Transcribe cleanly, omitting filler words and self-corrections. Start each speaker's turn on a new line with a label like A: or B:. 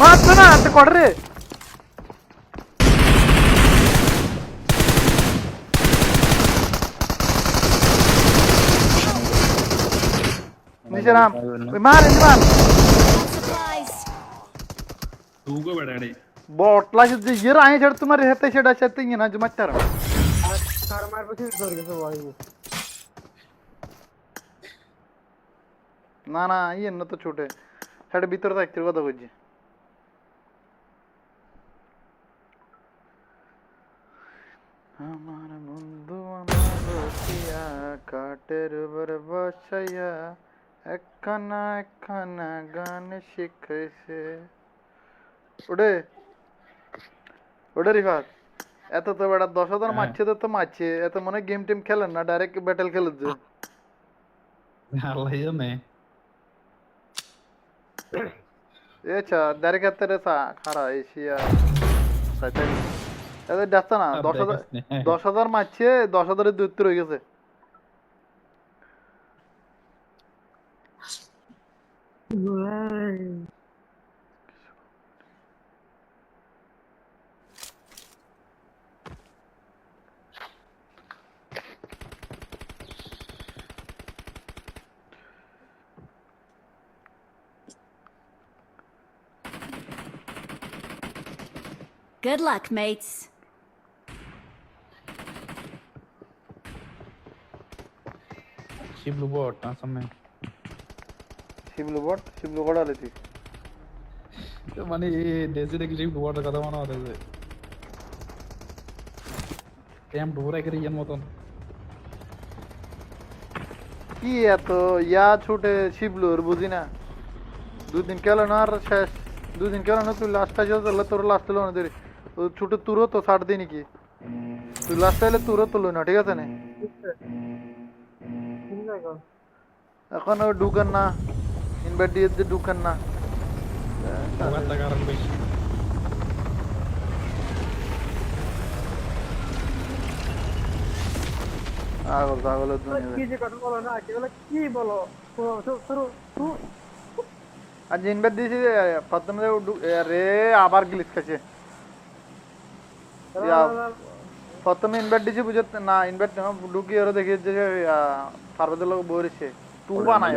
A: ಮಾತನ ಅಂತ ಕೊಡ್ರಿ ನಿಶರಾಮ್ ಮಾರ್ ಇಂದ್ರಾಮ್
B: Supplies.
C: तूको बड़ाड़े
A: बोटला जे ये आए जड़ तुम्हारे हेते छेड़ा चते ना जो मच्छर না না ইয়ে না তো ছোটে সেটা ভিতরে থাকতে কথা বলছি আমার বন্ধু আমার রসিয়া কাটের উপর বসাইয়া একখানা গান শিখাইছে ওরে ওরে রিফাত এত তো বেটা 10,000 মারছে তো মারছে এত মনে গেম টেম খেলেন না ডাইরেক্ট ব্যাটেল খেলে যে
C: अल्लाह ये मैं
A: এছা ডাইরেক্ট এত সা খারা এশিয়া সাইতাই এত ডাস্তা না 10,000 মারছে 10,000 এর দূরত্ব রয়ে গেছে
B: Good luck, mates.
C: शिवलू बोट ना समय
A: শিবলু বড় আলেছি
C: तो माने ये देसी देखी शिवलू बोट कथा माना होता है टेम डोरा करी जन मतन
A: কি এত ইয়া ছুটে শিবলুর বুঝি না দুদিন কেন না আর শেষ দুদিন কেন না তুই লাস্ট টাইম চলে তোর লাস্ট লো না দেরি ও ছুটে তুরো তো ছাড় দিনি কি তুই লাস্ট টাইলে তুরো তো লো না ঠিক আছে না এখন ও ঢুকেন না ইনভাইট দিয়ে ঢুকেন না
C: बात लगा रहा भाई
A: পাগল দুনিয়া
D: কি যে কথা বলো না কি বলো শুরু
A: আজ ইনভাইট দিয়েছি প্রথমে রে আবার গ্লিচ খাচ্ছে প্রথমে ইনভাইট দিয়েছি বুঝতে না ইনভাইট ঢুকি ওরা দেখিয়েছে যে পার্বতের লোক বলেছে তুবা না